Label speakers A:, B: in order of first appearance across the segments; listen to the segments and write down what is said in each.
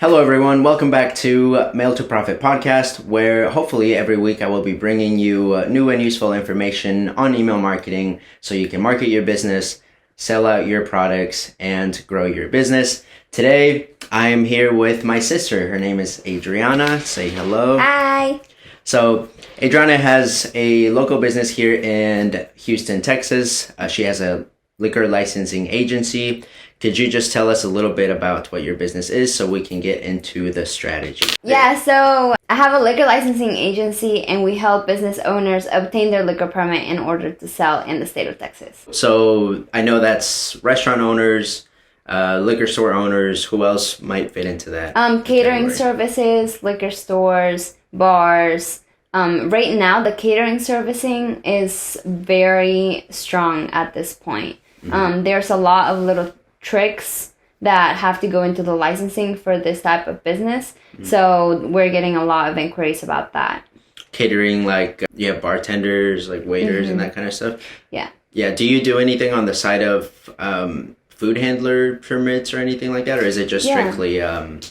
A: Hello, everyone. Welcome back to Mail to Profit podcast, where hopefully every week I will be bringing you new and useful information on email marketing so you can market your business, sell out your products, and grow your business. Today, I am here with my sister. Her name is Adriana. Say hello.
B: Hi.
A: So, Adriana has a local business here in Houston, Texas. She has a liquor licensing agency. Could you just tell us a little bit about what your business is so we can get into the strategy?
B: Yeah, so I have a liquor licensing agency and we help business owners obtain their liquor permit in order to sell in the state of Texas.
A: So I know that's restaurant owners, liquor store owners. Who else might fit into that?
B: Catering
A: category?
B: services, liquor stores, bars. Right now, the catering servicing is very strong at this point. There's a lot of little tricks that have to go into the licensing for this type of business. So we're getting a lot of inquiries about that.
A: Catering, like you have bartenders, like waiters and that kind of stuff?
B: Yeah.
A: Yeah. Do you do anything on the side of food handler permits or anything like that? Or is it just strictly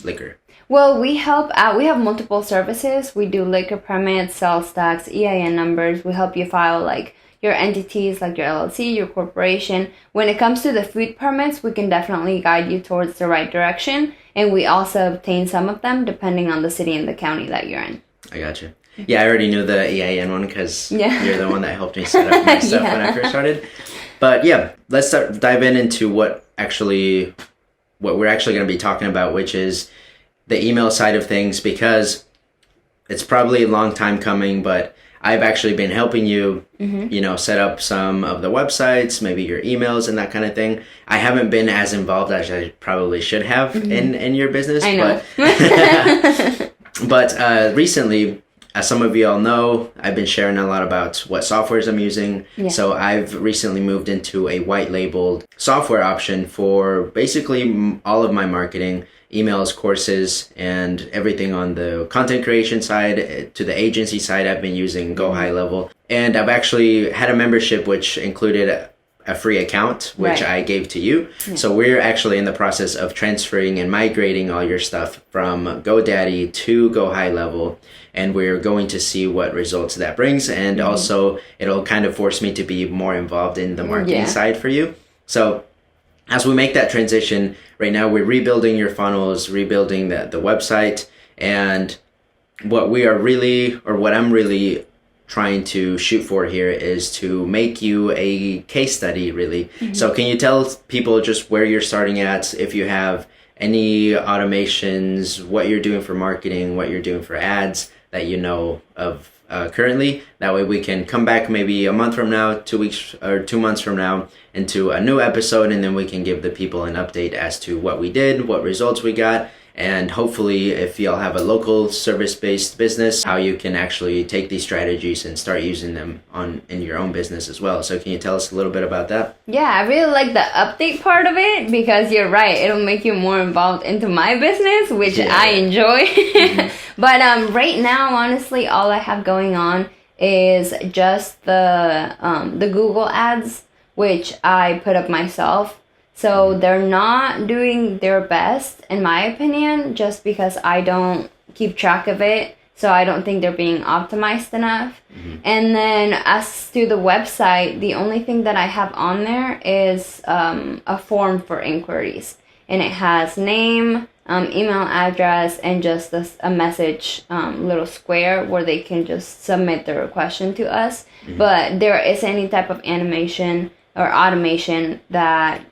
A: liquor?
B: Well, we help out. We have multiple services. We do liquor permits, sales tax, EIN numbers. We help you file like your entities, like your LLC, your corporation. When it comes to the food permits, we can definitely guide you towards the right direction. And we also obtain some of them depending on the city and the county that you're in.
A: I gotcha. Yeah, I already knew the EIN one because
B: Yeah.
A: you're the one that helped me set up my stuff when I first started. But yeah, let's dive into what we're actually going to be talking about, which is the email side of things, because it's probably a long time coming, but I've actually been helping you, set up some of the websites, maybe your emails and that kind of thing. I haven't been as involved as I probably should have in your business.
B: I know.
A: But recently, as some of you all know, I've been sharing a lot about what softwares I'm using.
B: Yeah.
A: So I've recently moved into a white labeled software option for basically all of my marketing, emails, courses, and everything on the content creation side. To the agency side, I've been using Go High Level. And I've actually had a membership which included a free account, which
B: Right.
A: I gave to you. Yeah. So we're actually in the process of transferring and migrating all your stuff from GoDaddy to Go High Level. And we're going to see what results that brings. And also, it'll kind of force me to be more involved in the marketing side for you. So as we make that transition, right now we're rebuilding your funnels, rebuilding the website. And what I'm really trying to shoot for here is to make you a case study, really. So can you tell people just where you're starting at, if you have any automations, what you're doing for marketing, what you're doing for ads that you know of currently? That way we can come back maybe a month from now, 2 weeks or 2 months from now into a new episode, and then we can give the people an update as to what we did, what results we got, and hopefully if y'all have a local service-based business, how you can actually take these strategies and start using them in your own business as well. So can you tell us a little bit about that?
B: Yeah, I really like the update part of it because you're right. It'll make you more involved into my business, which I enjoy. But right now, honestly, all I have going on is just the Google ads, which I put up myself. So they're not doing their best, in my opinion, just because I don't keep track of it. So I don't think they're being optimized enough. And then as to the website, the only thing that I have on there is a form for inquiries. And it has name, email address, and just a message little square where they can just submit their question to us. But there isn't any type of animation or automation that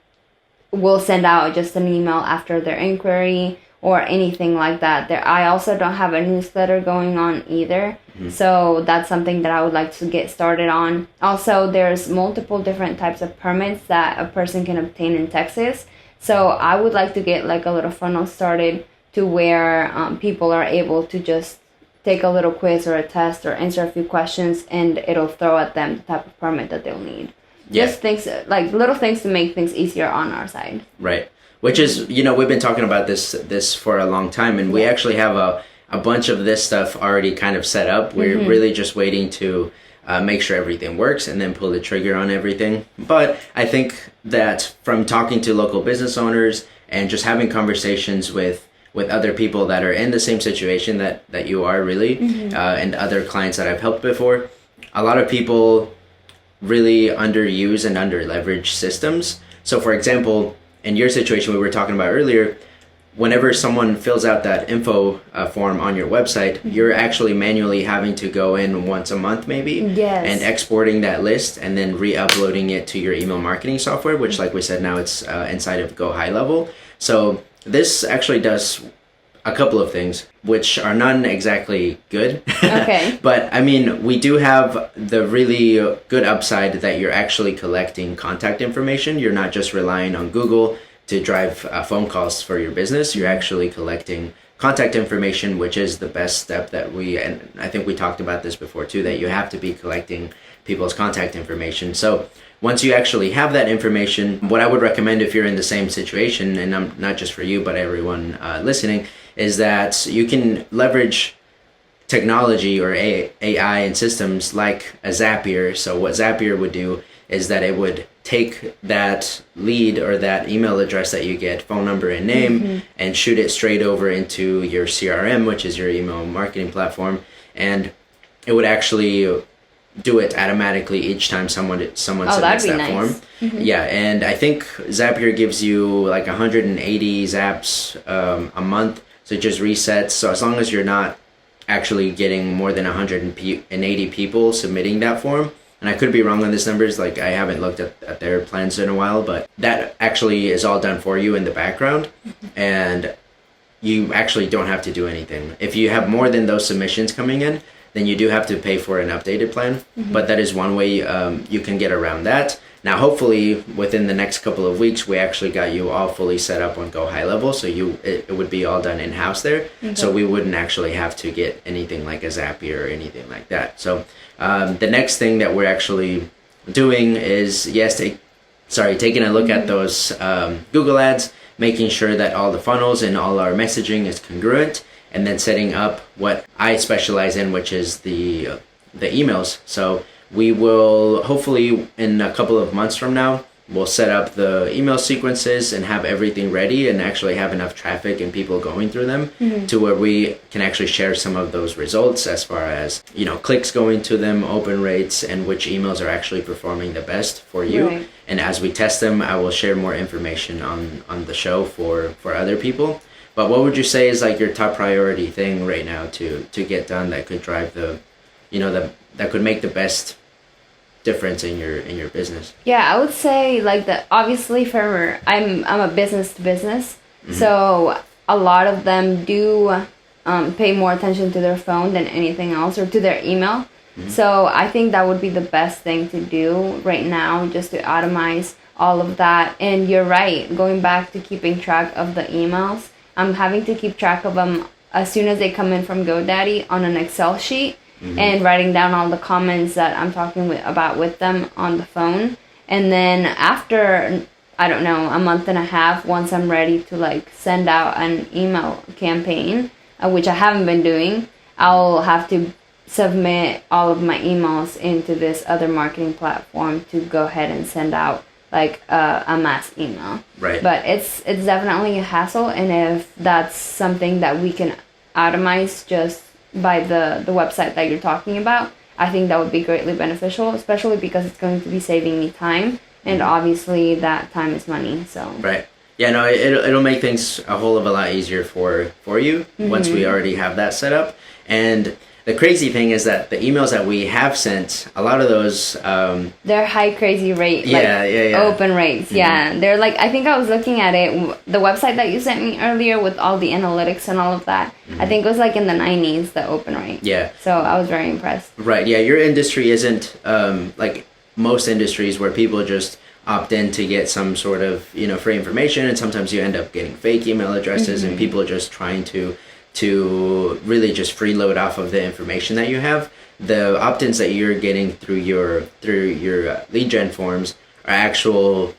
B: will send out just an email after their inquiry or anything like that. I also don't have a newsletter going on either. So that's something that I would like to get started on. Also, there's multiple different types of permits that a person can obtain in Texas. So I would like to get like a little funnel started to where people are able to just take a little quiz or a test or answer a few questions, and it'll throw at them the type of permit that they'll need.
A: Yeah.
B: Just things like little things to make things easier on our side.
A: Right. Which is, we've been talking about this for a long time, and we actually have a bunch of this stuff already kind of set up. We're really just waiting to make sure everything works and then pull the trigger on everything. But I think that from talking to local business owners and just having conversations with with other people that are in the same situation that you are really, and other clients that I've helped before. A lot of people really underuse and under leverage systems. So for example, in your situation we were talking about earlier, whenever someone fills out that info form on your website, you're actually manually having to go in once a month maybe,
B: Yes.
A: and exporting that list and then re-uploading it to your email marketing software, which like we said, now it's inside of Go High Level. So this actually does a couple of things, which are not exactly good.
B: Okay.
A: But I mean, we do have the really good upside that you're actually collecting contact information. You're not just relying on Google to drive phone calls for your business. You're actually collecting contact information, which is the best step that and I think we talked about this before too, that you have to be collecting people's contact information. So once you actually have that information, what I would recommend if you're in the same situation, and I'm not just for you, but everyone listening, is that you can leverage technology or AI and systems like a Zapier. So what Zapier would do is that it would take that lead or that email address that you get, phone number and name, and shoot it straight over into your CRM, which is your email marketing platform, and it would actually do it automatically each time someone submits that
B: nice.
A: form. Yeah, and I think Zapier gives you like 180 zaps a month, so it just resets. So as long as you're not actually getting more than 180 people submitting that form, and I could be wrong on these numbers, like I haven't looked at their plans in a while, but that actually is all done for you in the background, and you actually don't have to do anything. If you have more than those submissions coming in, then you do have to pay for an updated plan, but that is one way you can get around that. Now, hopefully, within the next couple of weeks, we actually got you all fully set up on Go High Level, so it would be all done in-house there, so we wouldn't actually have to get anything like a Zapier or anything like that. So the next thing that we're actually doing is, taking a look at those Google ads, making sure that all the funnels and all our messaging is congruent, and then setting up what I specialize in, which is the emails. So we will hopefully in a couple of months from now, we'll set up the email sequences and have everything ready and actually have enough traffic and people going through them to where we can actually share some of those results as far as, clicks going to them, open rates, and which emails are actually performing the best for you.
B: Right.
A: And as we test them, I will share more information on the show for other people. But what would you say is like your top priority thing right now to get done that could drive that could make the best difference in your business?
B: Yeah, I would say like obviously I'm a business to business, so a lot of them do pay more attention to their phone than anything else, or to their email. So I think that would be the best thing to do right now, just to automate all of that. And you're right, going back to keeping track of the emails, I'm having to keep track of them as soon as they come in from GoDaddy on an Excel sheet, and writing down all the comments that I'm talking about with them on the phone. And then after, I don't know, a month and a half, once I'm ready to send out an email campaign, which I haven't been doing, I'll have to submit all of my emails into this other marketing platform to go ahead and send out a mass email.
A: Right.
B: But it's definitely a hassle, and if that's something that we can automate just by the website that you're talking about, I think that would be greatly beneficial, especially because it's going to be saving me time, and obviously that time is money. So
A: right. Yeah, no, it'll make things a whole of a lot easier for you once we already have that set up. And the crazy thing is that the emails that we have sent, a lot of those...
B: they're high crazy rate.
A: Yeah.
B: Open rates, yeah. They're I think I was looking at it, the website that you sent me earlier with all the analytics and all of that, I think it was in the 90s, the open rate.
A: Yeah.
B: So I was very impressed.
A: Right, yeah, your industry isn't like most industries where people just opt in to get some sort of, free information, and sometimes you end up getting fake email addresses and people just trying to really just freeload off of the information that you have. The opt-ins that you're getting through your lead gen forms are actual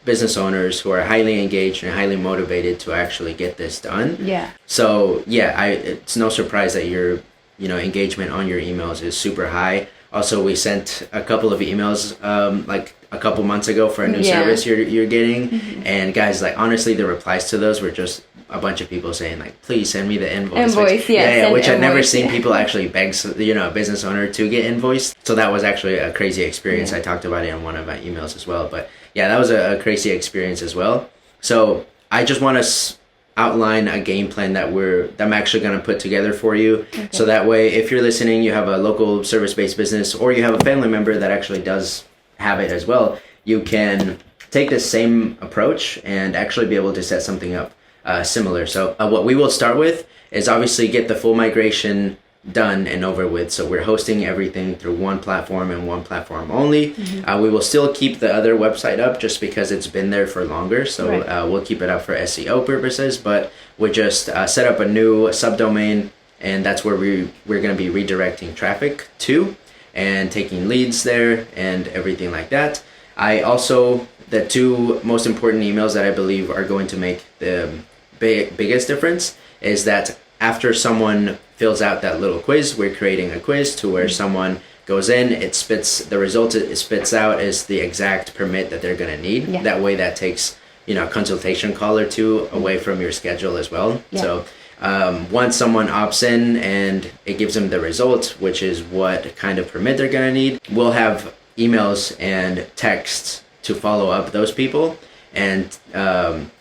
A: business owners who are highly engaged and highly motivated to actually get this done.
B: Yeah.
A: So yeah, it's no surprise that your engagement on your emails is super high. Also, we sent a couple of emails a couple months ago for a new service you're getting, and guys, honestly, the replies to those were just a bunch of people saying like, please send me the invoice.
B: Send
A: which I've never
B: invoice,
A: seen people actually beg, a business owner to get invoiced. So that was actually a crazy experience. I talked about it in one of my emails as well. But yeah, that was a crazy experience as well. So I just want to outline a game plan that I'm actually going to put together for you. Okay. So that way, if you're listening, you have a local service-based business, or you have a family member that actually does have it as well, you can take the same approach and actually be able to set something up similar. So what we will start with is obviously get the full migration done and over with. So we're hosting everything through one platform and one platform only. We will still keep the other website up just because it's been there for longer. So we'll keep it up for SEO purposes, but we just set up a new subdomain, and that's where we're going to be redirecting traffic to and taking leads there and everything like that. The two most important emails that I believe are going to make the biggest difference is that after someone fills out that little quiz, we're creating a quiz to where someone goes in, the result it spits out is the exact permit that they're going to need. Yeah. That way that takes, a consultation call or two away from your schedule as well. Yeah. So once someone opts in and it gives them the result, which is what kind of permit they're going to need, we'll have emails and texts to follow up those people and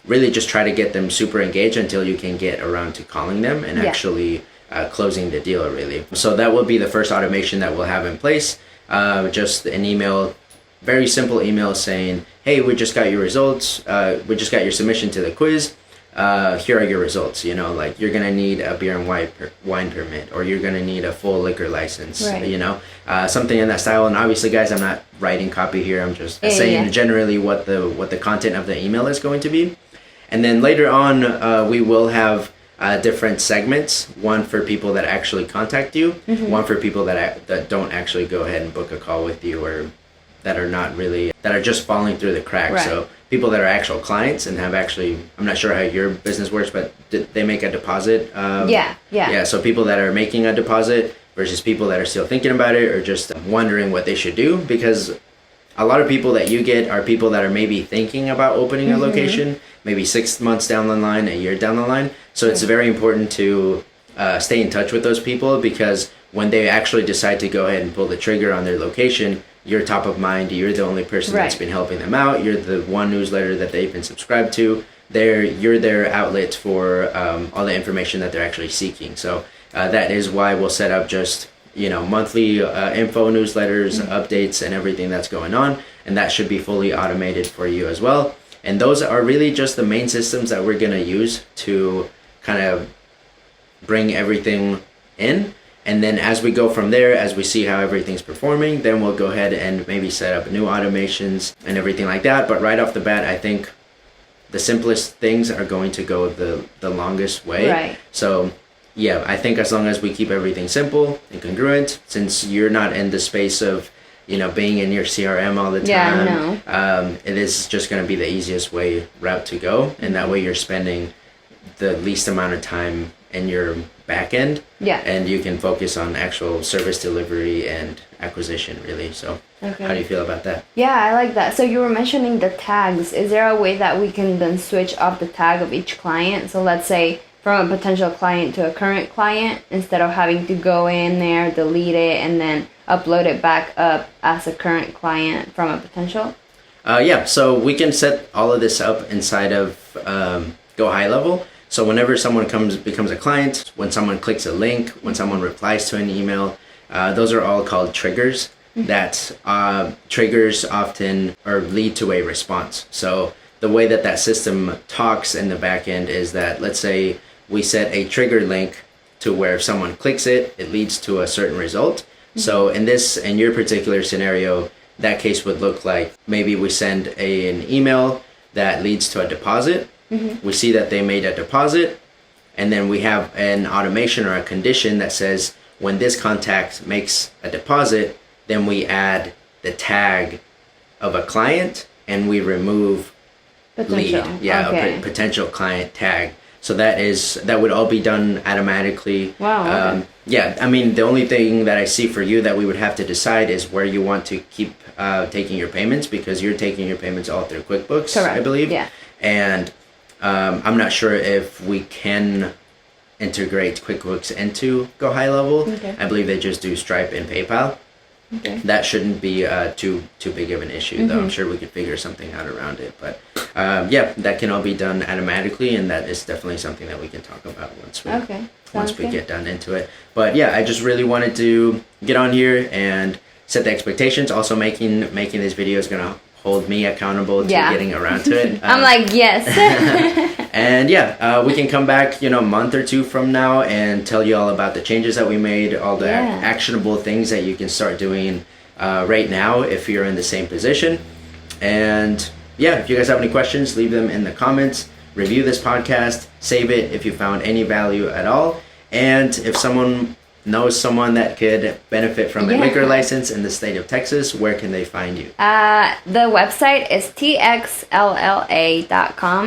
A: really just try to get them super engaged until you can get around to calling them and actually closing the deal, really. So that will be the first automation that we'll have in place. Just an email, very simple email saying, hey, we just got your results. We just got your submission to the quiz. Here are your results. Like you're going to need a beer and wine permit, or you're going to need a full liquor license, something in that style. And obviously, guys, I'm not writing copy here. I'm just saying generally what the content of the email is going to be. And then later on, we will have different segments, one for people that actually contact you, one for people that don't actually go ahead and book a call with you, or that are just falling through the cracks. Right. So people that are actual clients and have actually, I'm not sure how your business works, but they make a deposit. So people that are making a deposit versus people that are still thinking about it or just wondering what they should do, because a lot of people that you get are people that are maybe thinking about opening a location, maybe 6 months down the line, a year down the line. So it's very important to stay in touch with those people, because when they actually decide to go ahead and pull the trigger on their location, you're top of mind. You're the only person that's been helping them out. You're the one newsletter that they've been subscribed to. You're their outlet for all the information that they're actually seeking. So that is why we'll set up just monthly info newsletters, updates, and everything that's going on, and that should be fully automated for you as well. And those are really just the main systems that we're going to use to kind of bring everything in. And then as we go from there, as we see how everything's performing, then we'll go ahead and maybe set up new automations and everything like that. But right off the bat, I think the simplest things are going to go the longest way. Right. So yeah, I think as long as we keep everything simple and congruent, since you're not in the space of being in your CRM all the time, it is just going to be the easiest route to go. And that way you're spending the least amount of time in your back end, and you can focus on actual service delivery and acquisition, really. So how do you feel about that?
B: Yeah, I like that. So you were mentioning the tags. Is there a way that we can then switch off the tag of each client? So let's say from a potential client to a current client, instead of having to go in there, delete it, and then upload it back up as a current client from a potential?
A: So we can set all of this up inside of Go High Level. So whenever someone becomes a client, when someone clicks a link, when someone replies to an email, those are all called triggers. That triggers often or lead to a response. So the way that system talks in the back end is that, let's say we set a trigger link to where if someone clicks it, it leads to a certain result. So in your particular scenario, that case would look like maybe we send an email that leads to a deposit. We see that they made a deposit, and then we have an automation or a condition that says when this contact makes a deposit, then we add the tag of a client and we remove
B: potential
A: a potential client tag. So that would all be done automatically.
B: Wow.
A: I mean, the only thing that I see for you that we would have to decide is where you want to keep taking your payments, because you're taking your payments all through QuickBooks, correct, I believe.
B: Yeah.
A: And I'm not sure if we can integrate QuickBooks into Go High Level.
B: Okay.
A: I believe they just do Stripe and PayPal.
B: Okay.
A: That shouldn't be too big of an issue, though. I'm sure we could figure something out around it. But yeah, that can all be done automatically, and that is definitely something that we can talk about once we
B: Okay. Sounds good.
A: get down into it. But yeah, I just really wanted to get on here and set the expectations. Also, making this video is gonna hold me accountable to getting around to it.
B: I'm like, yes.
A: And yeah, we can come back, a month or two from now and tell you all about the changes that we made, all the actionable things that you can start doing right now if you're in the same position. And yeah, if you guys have any questions, leave them in the comments. Review this podcast, save it if you found any value at all. And if someone knows someone that could benefit from a liquor license in the state of Texas, where can they find you?
B: The website is txlla.com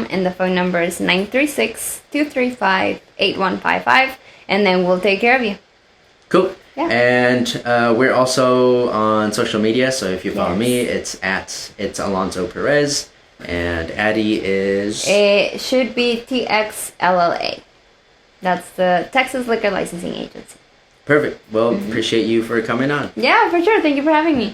B: and the phone number is 936-235-8155, and then we'll take care of you.
A: Cool.
B: Yeah.
A: And we're also on social media, so if you follow me, it's Alonso Perez, and Addie is...
B: It should be TXLLA. That's the Texas Liquor Licensing Agency.
A: Perfect. Well, appreciate you for coming on.
B: Yeah, for sure. Thank you for having me.